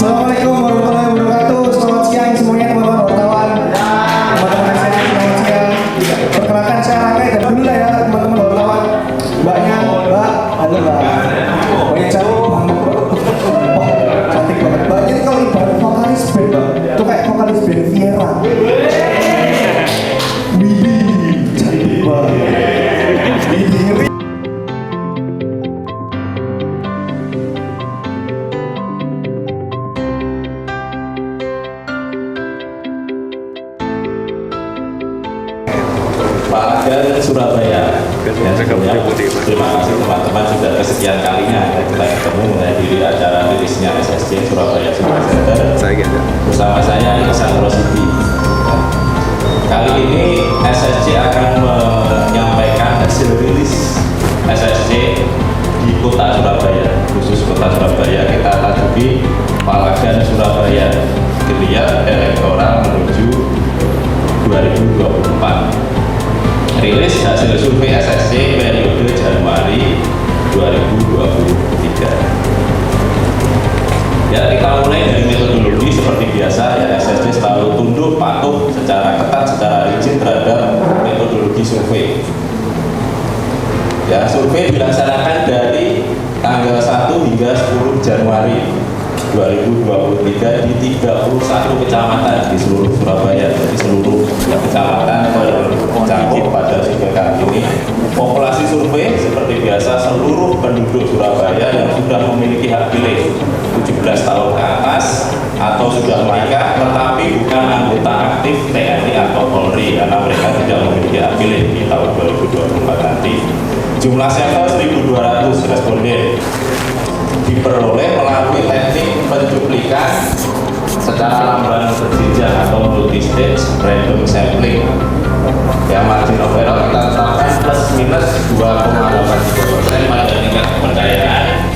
Assalamualaikum warahmatullahi wabarakatuh. Selamat siang semuanya teman-teman wartawan. Teman-teman saya selamat siang. Perkenalkan saya Rangkai dan dulu ya teman-teman wartawan. Mbaknya, Mbak, halo Mbak. Mbaknya cantik banget. Oh, cantik banget. Mbaknya ini kalau ibarat vokalis band, Mbak. Itu kayak vokalis band Viera. Widih, cantik banget. Widih. Palagan Surabaya. Terima kasih teman-teman sudah kesekian kalinya kita ketemu menghadiri acara rilisnya SSC Surabaya Super Center bersama saya Ihsan Rosidi. Kali ini SSC akan menyampaikan hasil rilis SSC di kota Surabaya, khusus kota Surabaya. Kita tajuki Palagan Surabaya, geliat elektoral menuju 2024. Rilis hasil survei SSC periode Januari 2023. Ya, kita mulai dari metodologi seperti biasa ya. SSC selalu tunduk patuh secara ketat, secara rigid terhadap metodologi survei. Ya, survei dilaksanakan dari tanggal 1 hingga 10 Januari 2023 di 31 kecamatan di seluruh Surabaya. Jadi seluruh kecamatan tercakup pada survei kali ini. Populasi survei seperti biasa seluruh penduduk Surabaya yang sudah memiliki hak pilih 17 tahun ke atas atau sudah menikah tetapi bukan anggota aktif TNI atau Polri karena mereka tidak memiliki hak pilih di tahun 2024 nanti. Jumlah sampel 1.200 responden diperoleh melalui teknik pencuplikan secara lamban berjenjang atau multi-stage random sampling. Ya, margin of error kita tetapkan plus minus 2,83% pada tingkat kepercayaan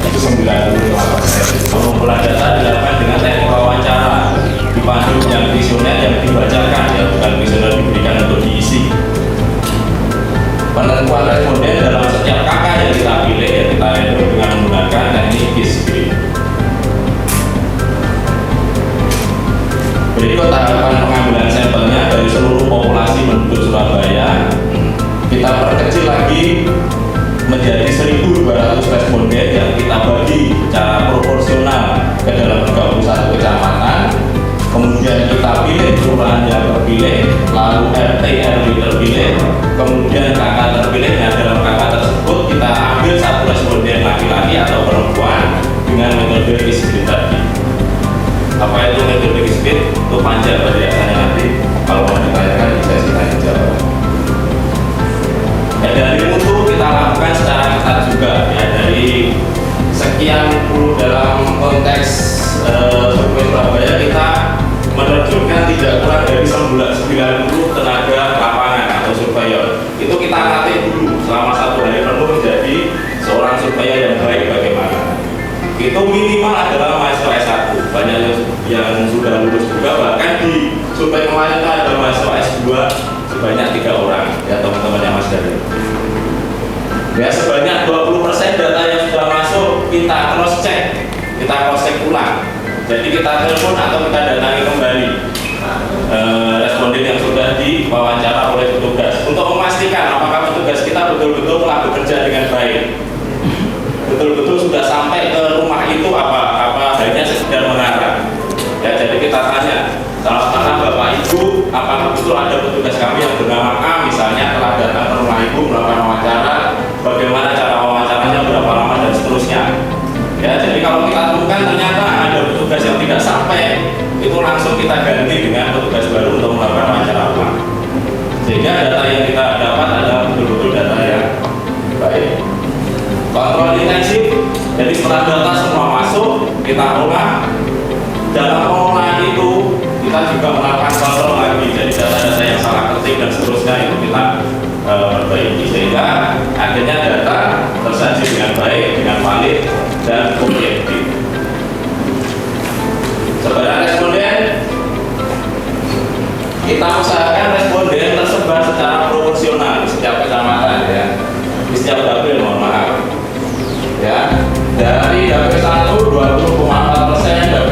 itu 95%. Pengumpulan data dilakukan dengan teknik wawancara dipandu yang visioner yang dibacakan, ya bukan visioner diberikan untuk diisi. Penentuan responden dalam setiap kakak yang kita pilih ya kita random dengan menggunakan teknik Kisgrid. Berikut tahapan pengambilan sampelnya dari seluruh populasi penduduk Surabaya. Kita perkecil lagi menjadi 1.200 responden yang kita bagi secara proporsional ke dalam 31 kecamatan. Kemudian kita pilih kelurahan yang terpilih, lalu RT RW terpilih, kemudian kakak terpilih. Nah, dalam kakak tersebut kita ambil satu responden laki-laki atau perempuan dengan metode Kisgrid tadi. Apa itu metode Kisgrid? Itu panjang penjelasannya nanti. Kalau mau ditanyakan di sesi tanya jawab. Ya, dari mutu kita lakukan secara ketat juga ya, dari sekian puluh dalam konteks survei Surabaya kita menerjunkan tidak kurang dari 90 tenaga lapangan atau surveyor. Itu kita latih dulu selama 1 hari penuh menjadi seorang surveyor yang baik bagaimana. Itu minimal adalah mahasiswa S1. Banyak yang sudah lulus juga, bahkan di survei kemarin itu ada mahasiswa S2 sebanyak 3 orang ya teman-teman yang masih dari. Ya, sebanyak 20% data yang sudah masuk kita cross check, ulang. Jadi kita telepon atau kita datangi kembali responden yang sudah diwawancara oleh petugas untuk memastikan apakah petugas kita betul-betul telah bekerja dengan baik, betul-betul sudah sampai ke rumah itu apa hanya sekedar mengarah. Ya, jadi kita tanya salah satu bapak ibu apakah betul ada petugas kami yang bernama A misalnya telah datang ke rumah ibu melakukan wawancara, bagaimana cara wawancaranya, berapa lama dan seterusnya. Ya, jadi kalau kita temukan ternyata ada petugas yang tidak sampai, itu langsung kita ganti dengan petugas baru untuk melakukan wawancara ulang. Sehingga data yang kita dapat adalah betul-betul data yang baik. Kontrol intensif, jadi setelah data semua masuk, kita olah. Dalam pengolahan itu kita juga melakukan kontrol lagi, jadi data-data yang salah ketik dan seterusnya itu kita perbaiki sehingga akhirnya data tersaji dengan baik, dengan valid dan objektif. Sebagai responden, kita usahakan responden tersebar secara proporsional di setiap kecamatan ya, di setiap dapil, mohon maaf ya. Dari dapil 1 20,4%,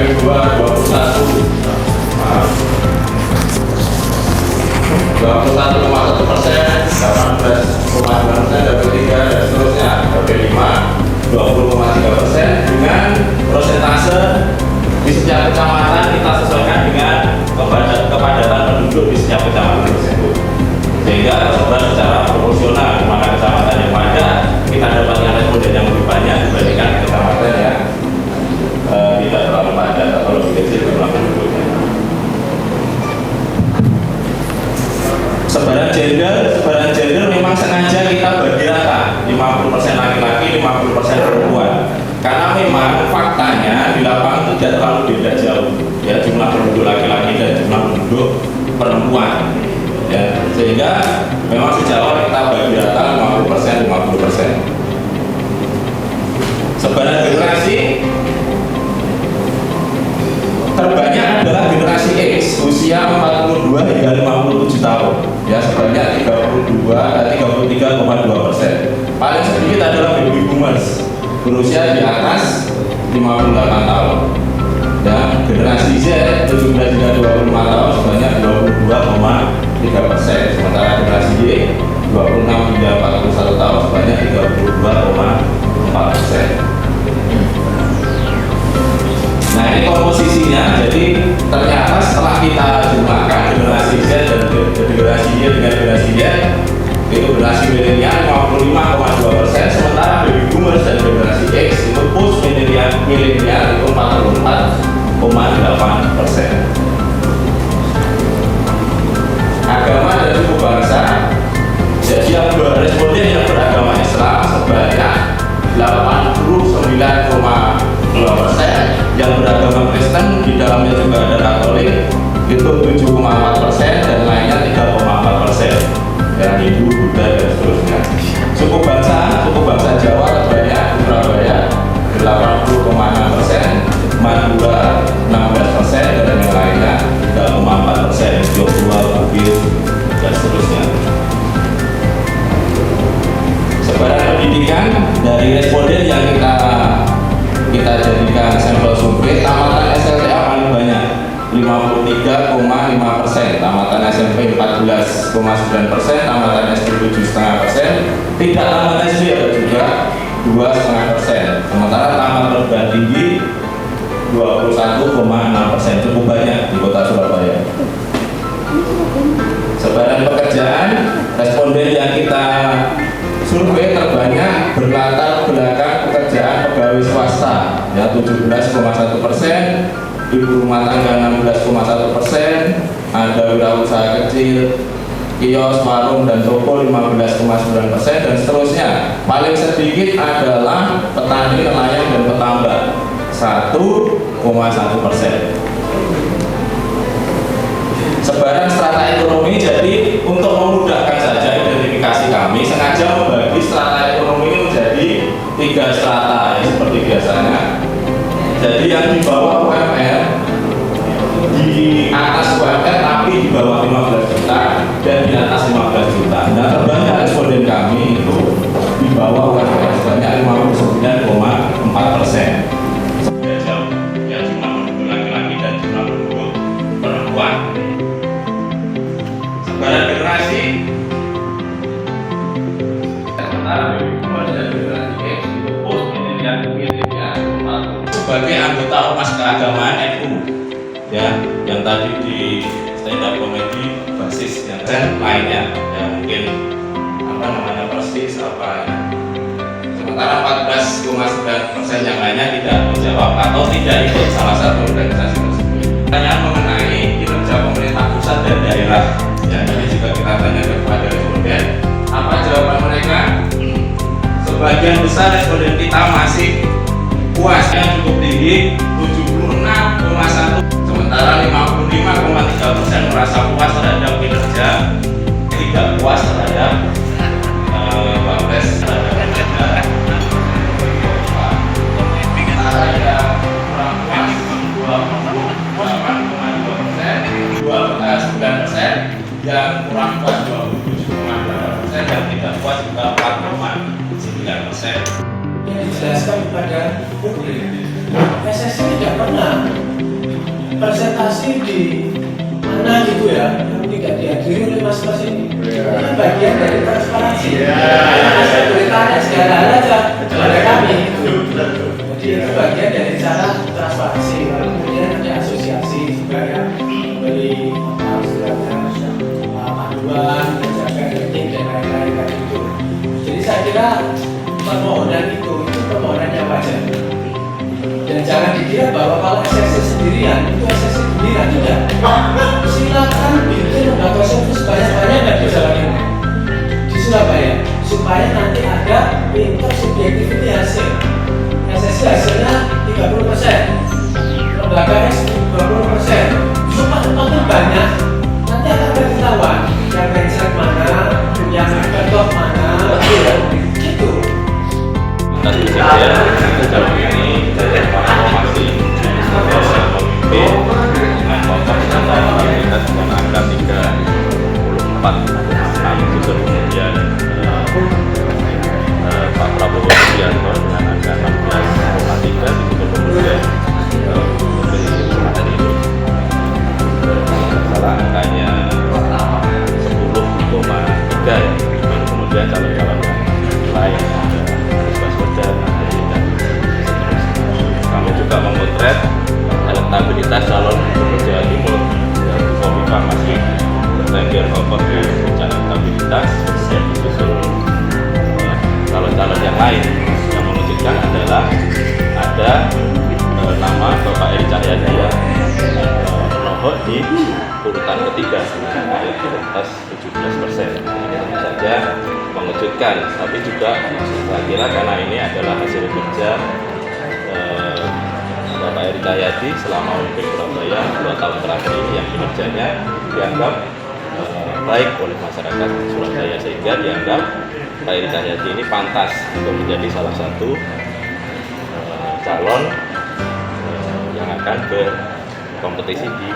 berusia di atas 58 tahun. Dan generasi Z 17 hingga 25 tahun sebanyak 22,3%, sementara generasi Y 26 hingga 41 tahun sebanyak 32,4%. Nah, ini komposisinya. Jadi ternyata setelah kita jumlahkan generasi Z dan generasi Y dengan generasi Y, itu generasi milenial 55,2%, sementara baby boomers dan generasi X itu post milenial itu 44,8%. Agama dan suku bangsa, jadi yang responden yang beragama Islam sebanyak 89,2%, yang beragama Kristen di dalamnya juga ada Katolik itu 7,4% dan lainnya 3,4%. yang Hindu, Buddha dan seterusnya. Suku bangsa Jawa terbanyak di Surabaya 80,6%, Madura 16% dan yang lainnya 3,4%, Jawa, Bugis dan seterusnya. Sebaran pendidikan dari responden yang kita jadikan sampel survei, tamatan SLTA paling banyak 53,5%, tamatan SMP 14,9%, tamatan SD 7,5%, tidak tamatan SD ada juga 2,5%, sementara tamat perguruan tinggi 21,6%, cukup banyak di kota Surabaya. Sebaran pekerjaan, responden yang kita survei terbanyak berlatar belakang pekerjaan pegawai swasta, ya 17,1%, ibu rumah tangga 16,1%, ada wirausaha kecil, kios, warung, dan toko 15,9% dan seterusnya. Paling sedikit adalah petani, nelayan, dan petambak 1,1%. Sebaran strata ekonomi, jadi untuk memudahkan saja identifikasi kami sengaja membagi strata ekonomi ini menjadi 3 strata, ya, seperti biasanya. Jadi yang di bawah UMR, di atas UMR tapi di bawah 15 juta dan di atas 15 juta. Nah, terbanyak responden kami itu di bawah UMR sebanyak 59,4%. Yang jumlah penduduk laki-laki dan jumlah penduduk perempuan. Sebaran generasi, sementara baby boomers dan generasi X itu post milenial sebagai anggota ormas keagamaan NU, ya, yang tadi di stand up comedy basis yang lainnya, ya mungkin persis apa ya. Sementara 14,9% yang lainnya tidak menjawab atau tidak ikut salah satu organisasi tersebut. Pertanyaan mengenai kinerja pemerintah pusat dan daerah, ya, ini juga kita tanya kepada responden. Apa jawaban mereka? Sebagian besar responden kita masih puasnya cukup tinggi 76,1%, sementara 55,3% merasa puas terhadap kinerja, tidak puas terhadap Wapres terhadap kinerja. Ada kurang puas 28,2%, 9%, yang kurang puas 27,8%, dan tidak puas juga 4,9%. Yang dijelaskan kepada publik, SSC tidak pernah presentasi di mana gitu ya, yang tidak dihadiri oleh mas-mas ini. Ini bagian dari transparansi. Saya beritahu segala hal aja kepada kami. Jadi itu bagian dari cara transparansi. Lalu kemudian ada asosiasi juga yang memberi panduan, menjaga rating dan lain-lain kayak gitu. Jadi saya kira permohonan itu permohonan yang wajar. Dan jangan dikira bahwa kalau SSC sendirian itu SSC sendirian, tidak. Silakan bikin lembaga survei sebanyak-banyaknya di Jawa ini, di Surabaya, supaya nanti ada intersubjektivity hasil. SSC hasilnya 30%, lembaga S 20%. Semakin banyak nanti akan ketahuan yang benchmark mana, yang top mana, gitu. Tadi saya sejauh ini informasi biasa memimpin dengan konteks kita dengan angka 34, lalu kemudian Pak Prabowo Subianto dengan angka 6. calon-calon yang lain, Baswedan, dan seterusnya. Kami juga memotret elektabilitas calon Gubernur Jawa Timur dari Kofifa masih bertengger kokoh di elektabilitas, disusul calon-calon yang lain. Yang mengejutkan adalah ada nama Bapak Eri Cahyadi yang menohok di urutan ketiga dengan elektabilitas 17%. Ini tentu saja mengejutkan, tapi juga saya kira karena ini adalah hasil kerja Bapak Eri Cahyadi selama memimpin Surabaya 2 tahun terakhir ini, yang kinerjanya dianggap baik oleh masyarakat Surabaya, sehingga dianggap Pak Eri Cahyadi ini pantas untuk menjadi salah satu calon yang akan berkompetisi di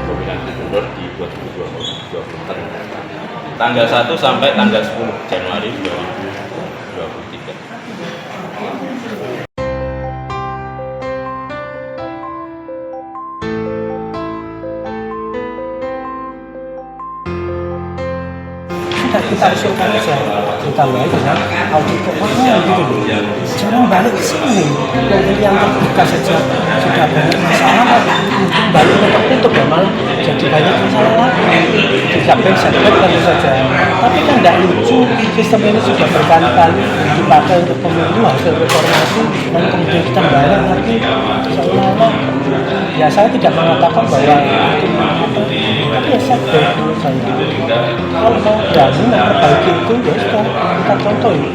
pemilihan gubernur di 2024 tanggal 1 sampai tanggal 10 Januari 2023. Kita usulkan aja, ditambah dengan audit keuangan gitu loh. Jangan balik ke sini, yang terbuka saja sudah banyak masalah, mungkin balik ke tertutup ya malah jadi banyak masalah lagi. Dicapai setback tentu saja, tapi kan tidak lucu. Sistem ini sudah berkali-kali dipakai untuk pemilu hasil reformasi, dan kemudian kita balik lagi seolah-olah. Ya saya tidak mengatakan bahwa itu tapi ya setback menurut saya. Kalau mau berani memperbaiki itu ya sudah, kita contoh ya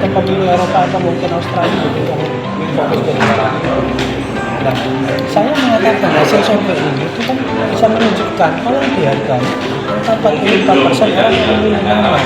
tempat pemilu Eropa atau mungkin Australia gitu yang fokus ke sana. Nah, saya mengatakan hasil survei ini itu kan bisa menunjukkan kalau dibiarkan 44% orang memilih nama.